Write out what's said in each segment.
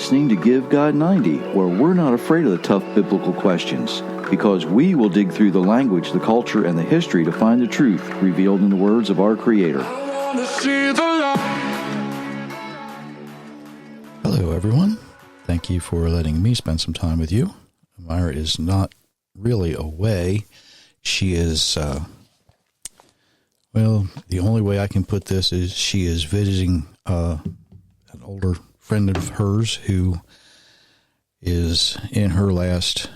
listening to Give God 90, where we're not afraid of the tough biblical questions, because we will dig through the language, the culture, and the history to find the truth revealed in the words of our Creator. Hello, everyone. Thank you for letting me spend some time with you. Myra is not really away. She is, the only way I can put this is she is visiting an older friend of hers who is in her last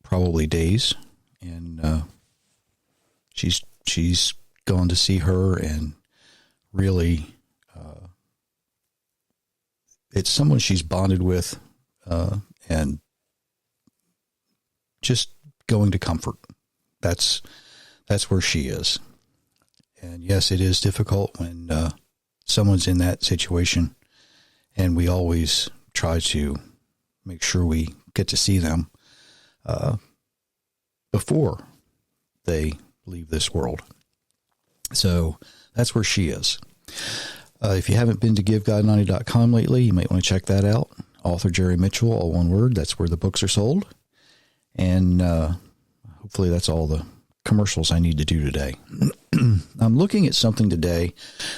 probably days, and she's gone to see her, and really it's someone she's bonded with, and just going to comfort. That's where she is. And yes, it is difficult when someone's in that situation, and we always try to make sure we get to see them before they leave this world. So that's where she is. If you haven't been to GiveGod90.com lately, you might want to check that out. Author Jerry Mitchell, all one word. That's where the books are sold. And hopefully that's all the commercials I need to do today. I'm looking at something today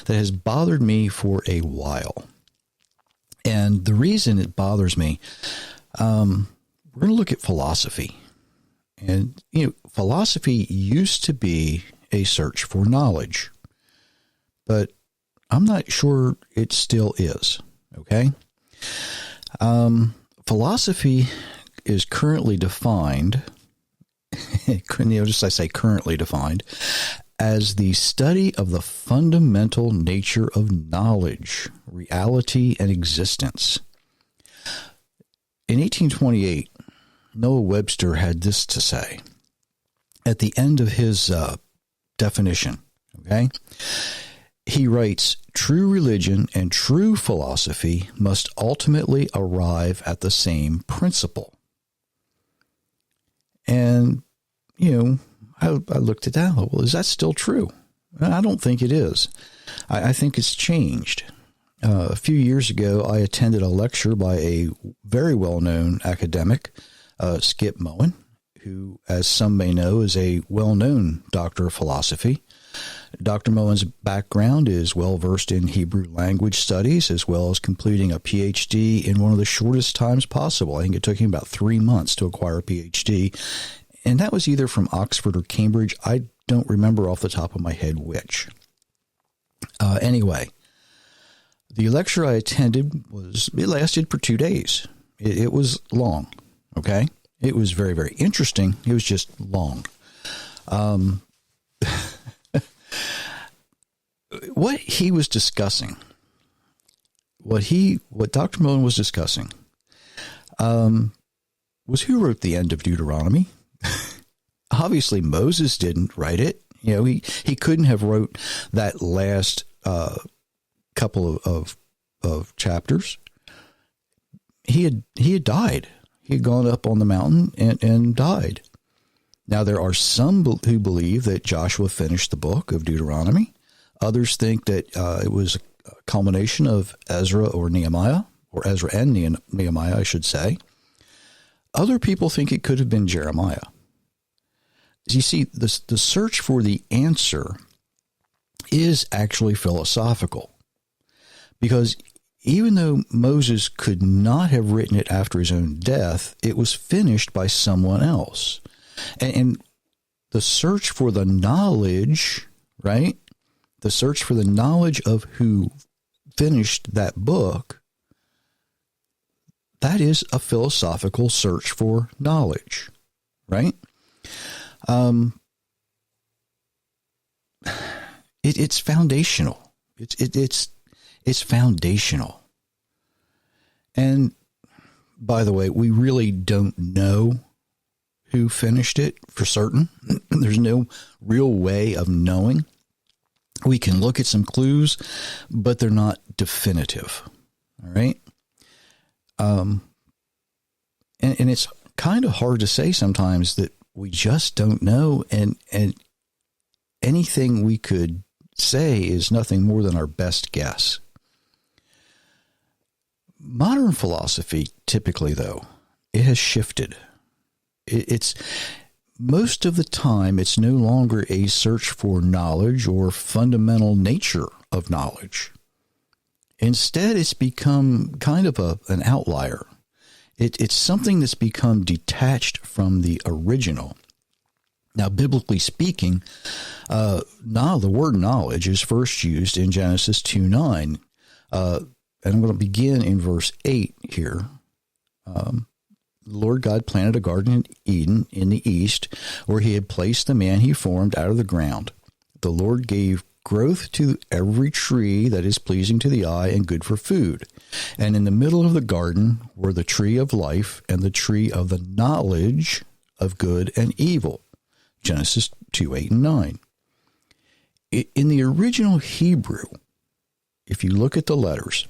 that has bothered me for a while. And the reason it bothers me, we're going to look at philosophy. And, philosophy used to be a search for knowledge, but I'm not sure it still is. Okay. Philosophy is currently defined, currently defined as the study of the fundamental nature of knowledge, reality, and existence. In 1828, Noah Webster had this to say at the end of his definition. Okay. He writes, "True religion and true philosophy must ultimately arrive at the same principle." And, I looked at that. Well, is that still true? I don't think it is. I think it's changed. A few years ago, I attended a lecture by a very well-known academic, Skip Moen, who, as some may know, is a well-known doctor of philosophy. Dr. Moen's background is well-versed in Hebrew language studies, as well as completing a PhD in one of the shortest times possible. I think it took him about 3 months to acquire a PhD, and that was either from Oxford or Cambridge. I don't remember off the top of my head which. Anyway, the lecture I attended lasted for 2 days. It was long, okay? It was very, very interesting. It was just long. What he was discussing, what Dr. Moen was discussing, was who wrote the end of Deuteronomy. Obviously, Moses didn't write it. He couldn't have wrote that last couple of chapters. He had died. He had gone up on the mountain and died. Now, there are some who believe that Joshua finished the book of Deuteronomy. Others think that it was a culmination of Ezra or Nehemiah, or Ezra and Nehemiah, I should say. Other people think it could have been Jeremiah. You see, the search for the answer is actually philosophical, because even though Moses could not have written it after his own death, it was finished by someone else. And the search for the knowledge, right? The search for the knowledge of who finished that book, that is a philosophical search for knowledge, right? It's foundational. It's foundational. And by the way, we really don't know who finished it for certain. There's no real way of knowing. We can look at some clues, but they're not definitive. All right. And it's kind of hard to say sometimes that we just don't know. And anything we could say is nothing more than our best guess. Modern philosophy, typically, though, it has shifted. It's most of the time, it's no longer a search for knowledge or fundamental nature of knowledge. Instead, it's become kind of an outlier. It's something that's become detached from the original. Now, biblically speaking, the word knowledge is first used in Genesis 2:9. And I'm going to begin in verse 8 here. The Lord God planted a garden in Eden in the east, where he had placed the man he formed out of the ground. The Lord gave growth to every tree that is pleasing to the eye and good for food. And in the middle of the garden were the tree of life and the tree of the knowledge of good and evil. Genesis 2:8 and 9. In the original Hebrew, if you look at the letters,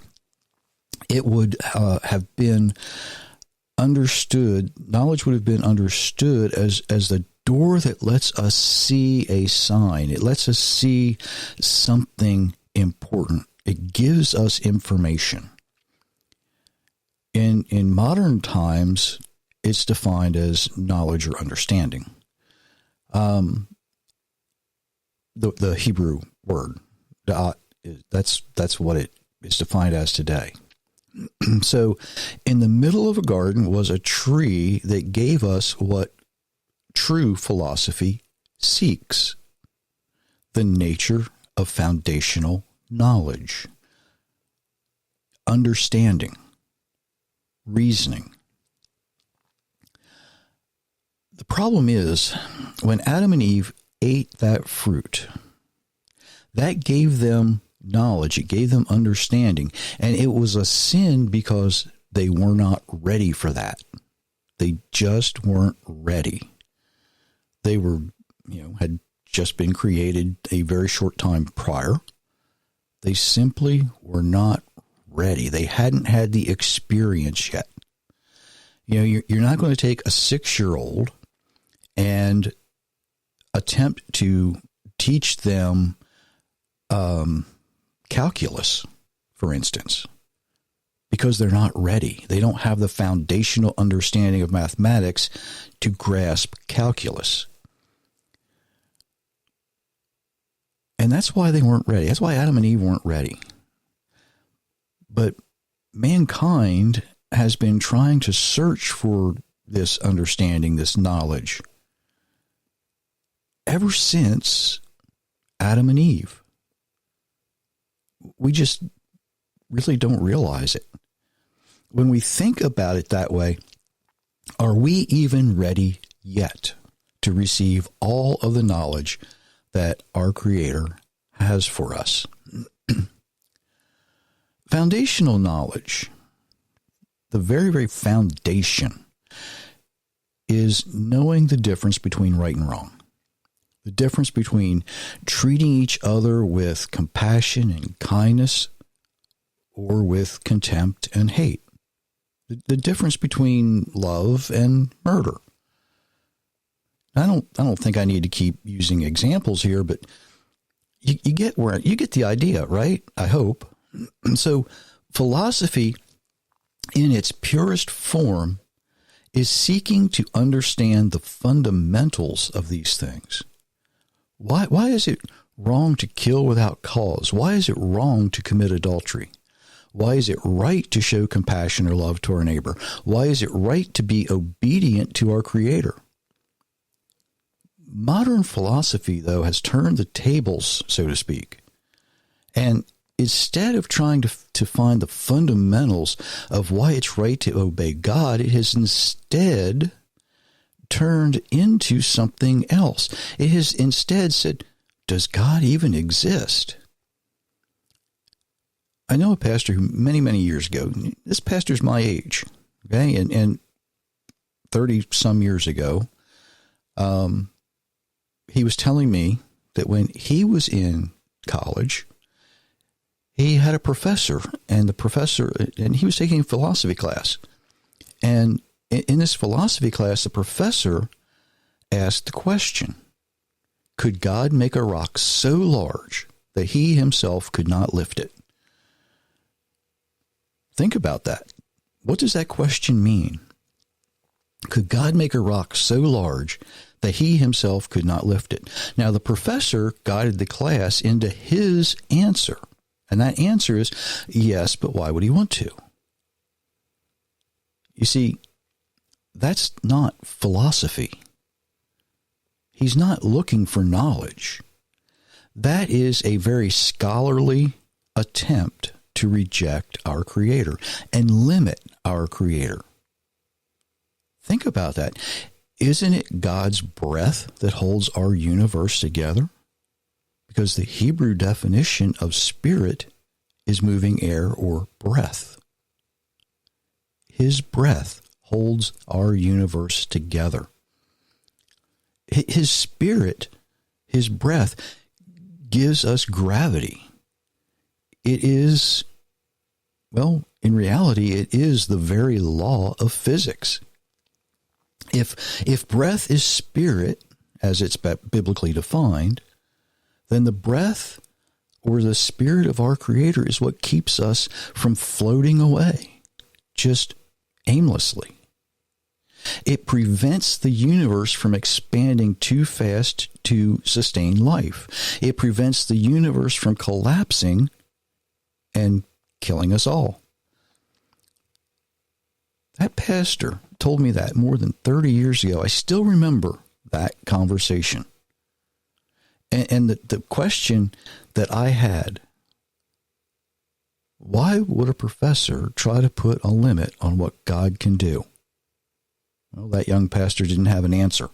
it would have been understood, knowledge would have been understood as the door that lets us see a sign. It lets us see something important. It gives us information. In modern times, it's defined as knowledge or understanding. The Hebrew word, that's what it is defined as today. So in the middle of a garden was a tree that gave us what true philosophy seeks: the nature of foundational knowledge, understanding, reasoning. The problem is, when Adam and Eve ate that fruit, that gave them knowledge, it gave them understanding, and it was a sin because they were not ready for that. They just weren't ready. They were, had just been created a very short time prior. They simply were not ready. They hadn't had the experience yet. You're not going to take a 6-year-old and attempt to teach them calculus, for instance, because they're not ready. They don't have the foundational understanding of mathematics to grasp calculus. And that's why they weren't ready. That's why Adam and Eve weren't ready. But mankind has been trying to search for this understanding, this knowledge, ever since Adam and Eve. We just really don't realize it. When we think about it that way, are we even ready yet to receive all of the knowledge that our Creator has for us? Foundational knowledge, the very, very foundation, is knowing the difference between right and wrong. The difference between treating each other with compassion and kindness or with contempt and hate. The difference between love and murder. I don't think I need to keep using examples here, but you get the idea, right? I hope. So philosophy in its purest form is seeking to understand the fundamentals of these things. Why is it wrong to kill without cause? Why is it wrong to commit adultery? Why is it right to show compassion or love to our neighbor? Why is it right to be obedient to our Creator? Modern philosophy, though, has turned the tables, so to speak. And instead of trying to find the fundamentals of why it's right to obey God, it has instead turned into something else. It has instead said, does God even exist? I know a pastor who many, many years ago, this pastor's my age, okay, and 30-some years ago, he was telling me that when he was in college, he had a professor, and he was taking a philosophy class. And in this philosophy class, the professor asked the question, could God make a rock so large that he himself could not lift it? Think about that. What does that question mean? Could God make a rock so large that he himself could not lift it? Now, the professor guided the class into his answer. And that answer is yes, but why would he want to? You see, that's not philosophy. He's not looking for knowledge. That is a very scholarly attempt to reject our Creator and limit our Creator. Think about that. Isn't it God's breath that holds our universe together? Because the Hebrew definition of spirit is moving air or breath. His breath holds our universe together. His spirit, his breath, gives us gravity. It is, well, in reality, it is the very law of physics. If breath is spirit, as it's biblically defined, then the breath or the spirit of our Creator is what keeps us from floating away just aimlessly. It prevents the universe from expanding too fast to sustain life. It prevents the universe from collapsing and killing us all. That pastor told me that more than 30 years ago. I still remember that conversation. And the question that I had, why would a professor try to put a limit on what God can do? Well, that young pastor didn't have an answer.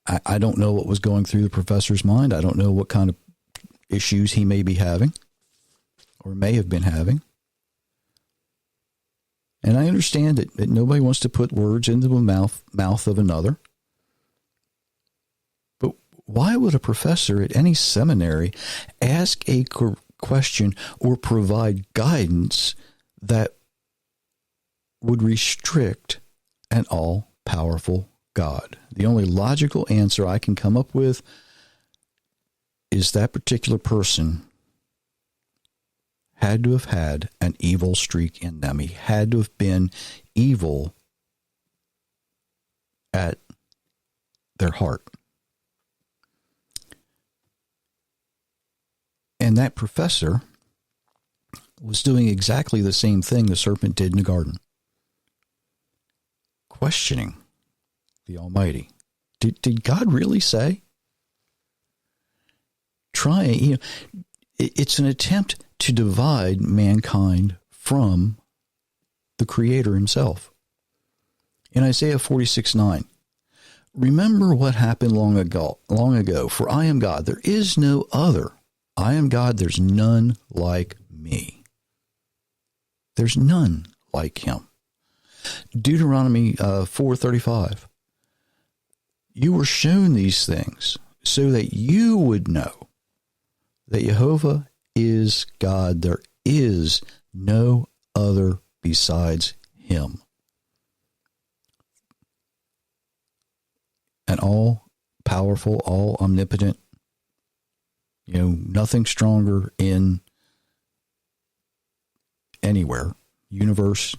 I don't know what was going through the professor's mind. I don't know what kind of issues he may be having or may have been having. And I understand that nobody wants to put words into the mouth of another. But why would a professor at any seminary ask a question or provide guidance that would restrict an all-powerful God? The only logical answer I can come up with is that particular person had to have had an evil streak in them. He had to have been evil at their heart. And that professor was doing exactly the same thing the serpent did in the garden. Questioning the Almighty. Did God really say? It's an attempt to divide mankind from the Creator himself. In Isaiah 46:9, remember what happened long ago, for I am God, there is no other. I am God, there's none like me. There's none like him. Deuteronomy 4:35, you were shown these things so that you would know that Jehovah is God. There is no other besides him. An all-powerful, all-omnipotent, nothing stronger in anywhere, universe,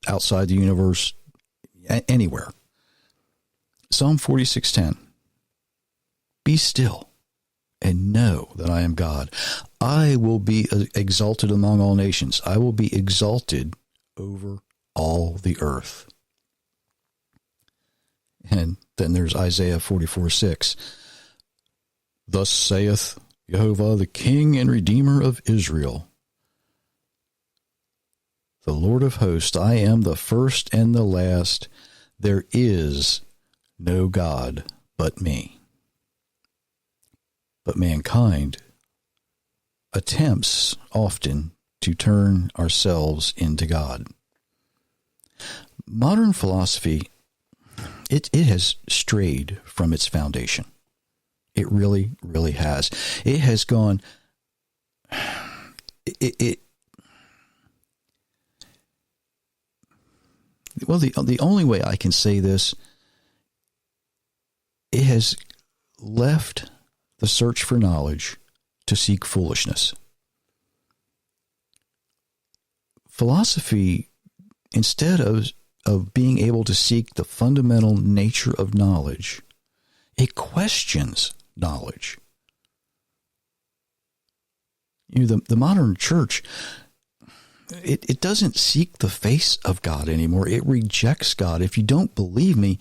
outside the universe, anywhere. Psalm 46:10, be still and know that I am God. I will be exalted among all nations. I will be exalted over all the earth. And then there's Isaiah 44:6. Thus saith Jehovah, the King and Redeemer of Israel, the Lord of hosts, I am the first and the last. There is no God but me. But mankind attempts often to turn ourselves into God. Modern philosophy, it has strayed from its foundation. It really, really has. It has gone, well, the only way I can say this, it has left the search for knowledge to seek foolishness. philosophy, instead of being able to seek the fundamental nature of knowledge, it questions knowledge. The modern church, it doesn't seek the face of God anymore. It rejects God. If you don't believe me,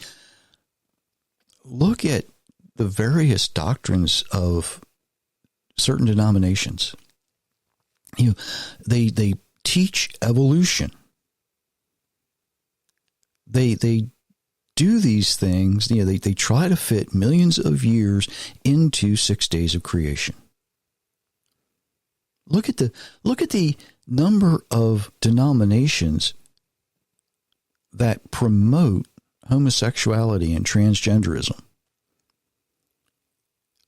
look at the various doctrines of certain denominations. They teach evolution. They do these things. They try to fit millions of years into 6 days of creation. Look at the number of denominations that promote homosexuality and transgenderism.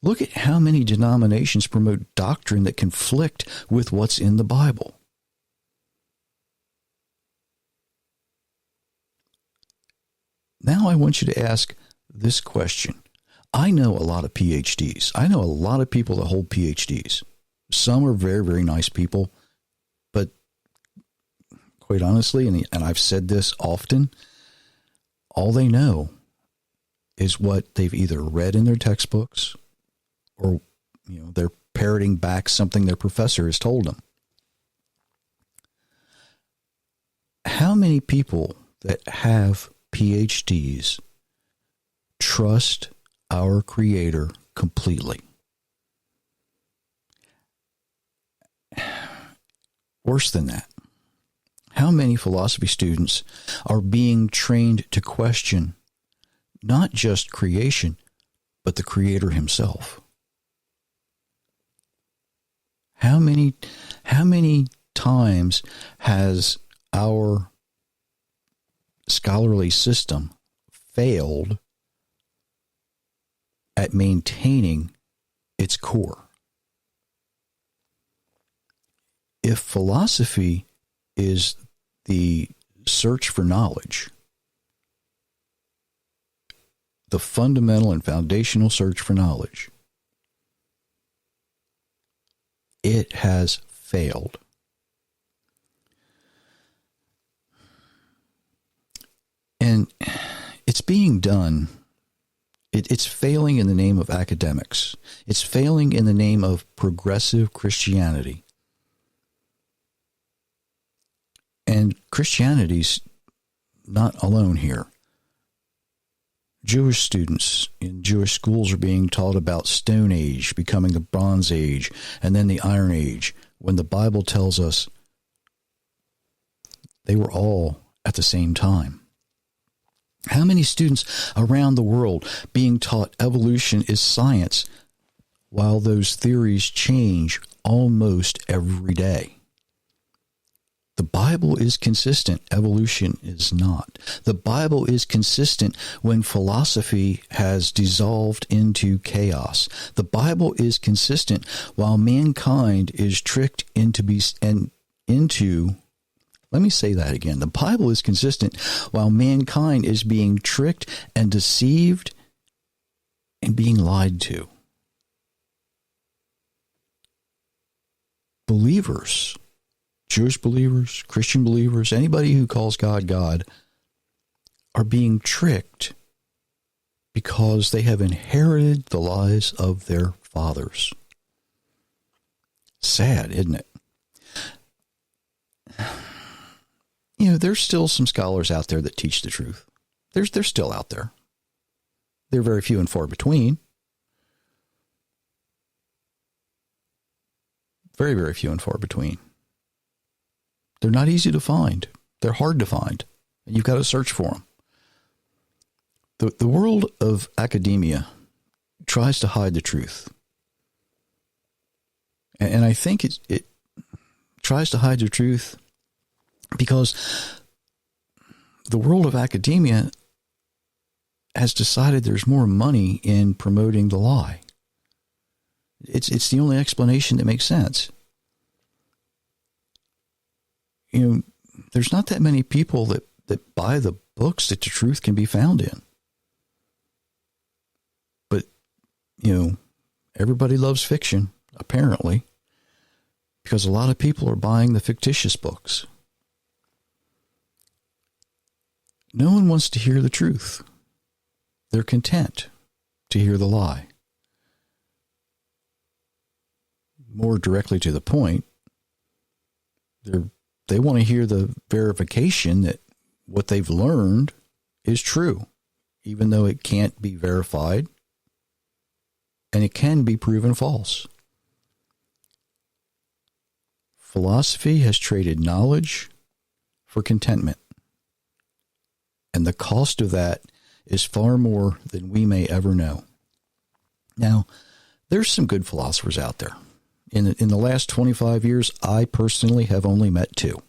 Look at how many denominations promote doctrine that conflict with what's in the Bible. Now I want you to ask this question. I know a lot of PhDs. I know a lot of people that hold PhDs. Some are very, very nice people, but quite honestly, and I've said this often, all they know is what they've either read in their textbooks or they're parroting back something their professor has told them. How many people that have PhDs trust our Creator completely? Worse than that, how many philosophy students are being trained to question not just creation, but the Creator himself? How many times has our scholarly system failed at maintaining its core? If philosophy is the search for knowledge, the fundamental and foundational search for knowledge, it has failed. And it's being done. It's failing in the name of academics. It's failing in the name of progressive Christianity. And Christianity's not alone here. Jewish students in Jewish schools are being taught about Stone Age becoming the Bronze Age and then the Iron Age, when the Bible tells us they were all at the same time. How many students around the world being taught evolution is science, while those theories change almost every day? The Bible is consistent. Evolution is not. The Bible is consistent when philosophy has dissolved into chaos. The Bible is consistent while mankind is tricked let me say that again. The Bible is consistent while mankind is being tricked and deceived and being lied to. Believers, Jewish believers, Christian believers, anybody who calls God God, are being tricked because they have inherited the lies of their fathers. Sad, isn't it? There's still some scholars out there that teach the truth. They're still out there. They're very few and far between. Very, very few and far between. They're not easy to find. They're hard to find. And you've got to search for them. The world of academia tries to hide the truth. And I think it tries to hide the truth because the world of academia has decided there's more money in promoting the lie. It's the only explanation that makes sense. There's not that many people that buy the books that the truth can be found in. But, everybody loves fiction, apparently, because a lot of people are buying the fictitious books. No one wants to hear the truth. They're content to hear the lie. More directly to the point, they want to hear the verification that what they've learned is true, even though it can't be verified and it can be proven false. Philosophy has traded knowledge for contentment, and the cost of that is far more than we may ever know. Now, there's some good philosophers out there. In the last 25 years, I personally have only met two.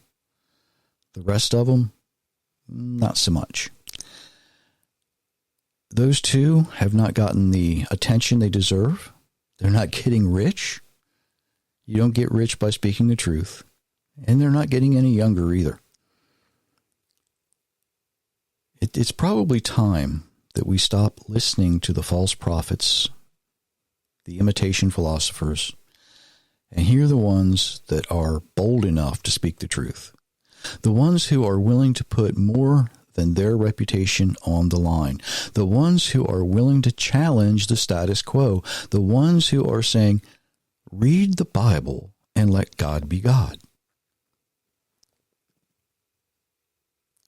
The rest of them, not so much. Those two have not gotten the attention they deserve. They're not getting rich. You don't get rich by speaking the truth. And they're not getting any younger either. It's probably time that we stop listening to the false prophets, the imitation philosophers, and hear the ones that are bold enough to speak the truth. The ones who are willing to put more than their reputation on the line. The ones who are willing to challenge the status quo. The ones who are saying, read the Bible and let God be God.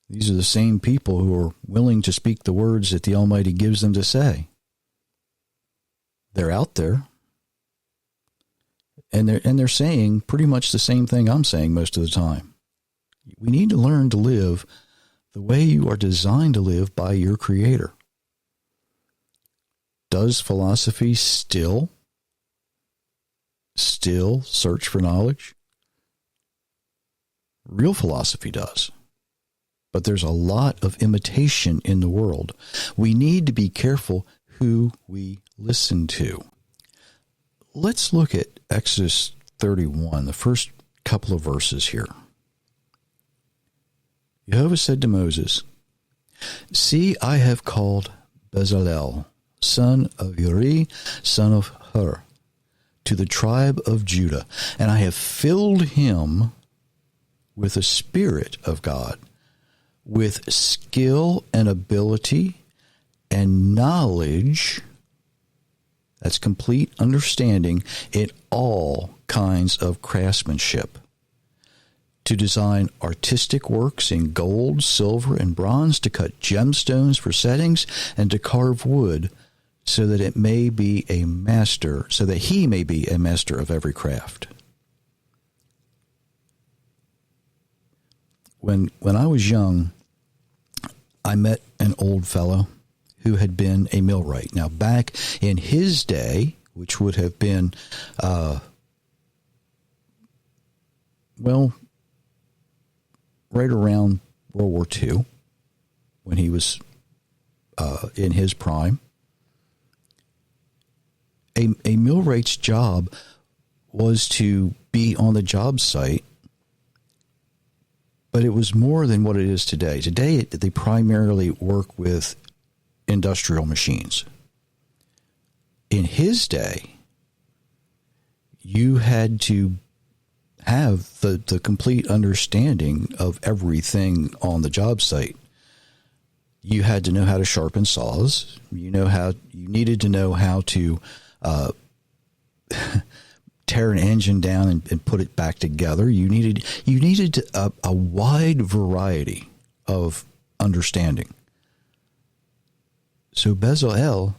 These are the same people who are willing to speak the words that the Almighty gives them to say. They're out there. And they're saying pretty much the same thing I'm saying most of the time. We need to learn to live the way you are designed to live by your Creator. Does philosophy still search for knowledge? Real philosophy does. But there's a lot of imitation in the world. We need to be careful who we listen to. Let's look at Exodus 31, the first couple of verses here. Jehovah said to Moses, "See, I have called Bezalel, son of Uri, son of Hur, to the tribe of Judah, and I have filled him with the Spirit of God, with skill and ability and knowledge," that's complete understanding, "in all kinds of craftsmanship, to design artistic works in gold, silver, and bronze, to cut gemstones for settings, and to carve wood, so that he may be a master of every craft." When I was young, I met an old fellow who had been a millwright. Now, back in his day, which would have been, right around World War II, when he was in his prime, a millwright's job was to be on the job site, but it was more than what it is today. Today, they primarily work with industrial machines. In his day, you had to have the complete understanding of everything on the job site. You had to know how to sharpen saws. You needed to know how to tear an engine down and put it back together. You needed a wide variety of understanding. So Bezalel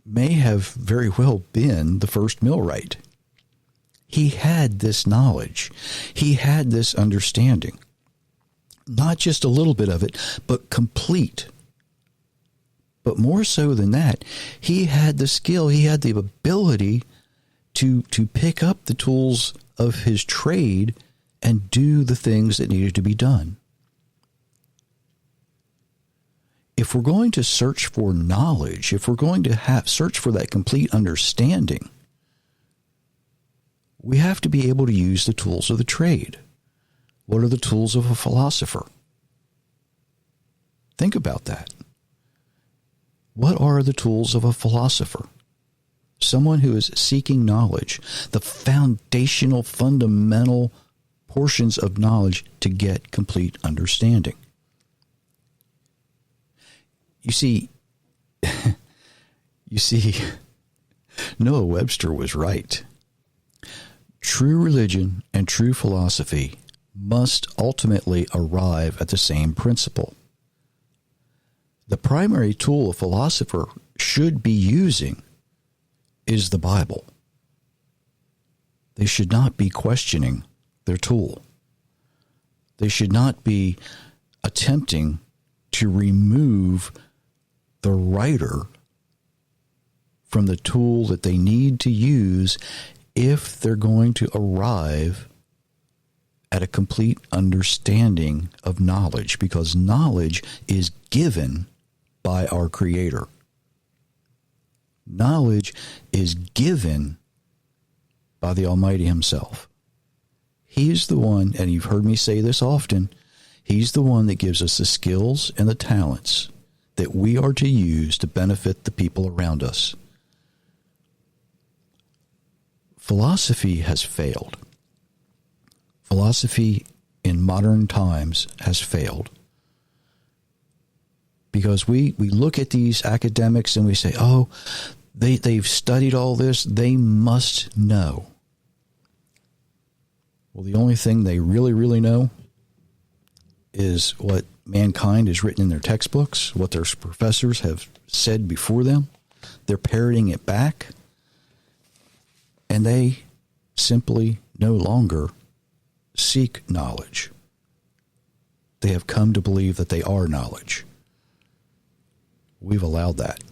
may have very well been the first millwright. He had this knowledge. He had this understanding. Not just a little bit of it, but complete. But more so than that, he had the skill, he had the ability to pick up the tools of his trade and do the things that needed to be done. If we're going to search for knowledge, if we're going to search for that complete understanding, we have to be able to use the tools of the trade. What are the tools of a philosopher? Think about that. What are the tools of a philosopher? Someone who is seeking knowledge, the foundational, fundamental portions of knowledge to get complete understanding. You see, Noah Webster was right. True religion and true philosophy must ultimately arrive at the same principle. The primary tool a philosopher should be using is the Bible. They should not be questioning their tool. They should not be attempting to remove the writer from the tool that they need to use if they're going to arrive at a complete understanding of knowledge, because knowledge is given by our Creator. Knowledge is given by the Almighty Himself. He's the one, and you've heard me say this often, He's the one that gives us the skills and the talents that we are to use to benefit the people around us. Philosophy has failed. Philosophy in modern times has failed. Because we look at these academics and we say, oh, they've studied all this, they must know. Well, the only thing they really, really know is what mankind has written in their textbooks, what their professors have said before them. They're parroting it back. And they simply no longer seek knowledge. They have come to believe that they are knowledge. We've allowed that.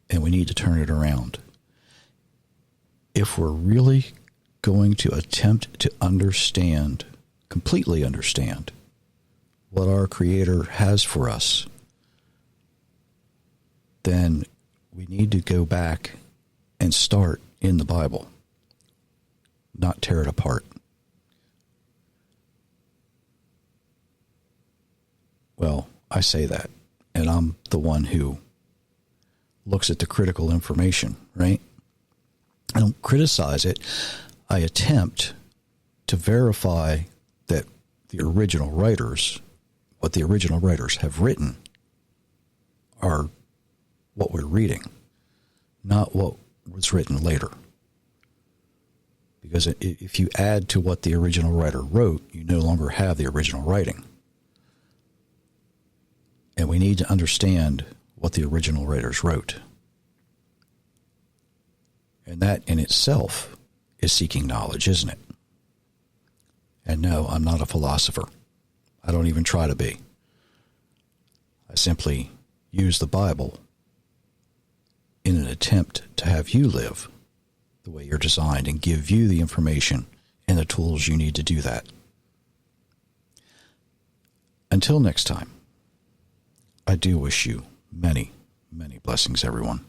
And we need to turn it around. If we're really going to attempt to understand, completely understand, what our Creator has for us, then we need to go back and start in the Bible, not tear it apart. Well, I say that, and I'm the one who looks at the critical information, right? I don't criticize it. I attempt to verify that the original writers, what the original writers have written, are what we're reading, not what was written later. Because if you add to what the original writer wrote, you no longer have the original writing. And we need to understand what the original writers wrote. And that in itself is seeking knowledge, isn't it? And no, I'm not a philosopher. I don't even try to be. I simply use the Bible in an attempt to have you live the way you're designed and give you the information and the tools you need to do that. Until next time, I do wish you many, many blessings, everyone.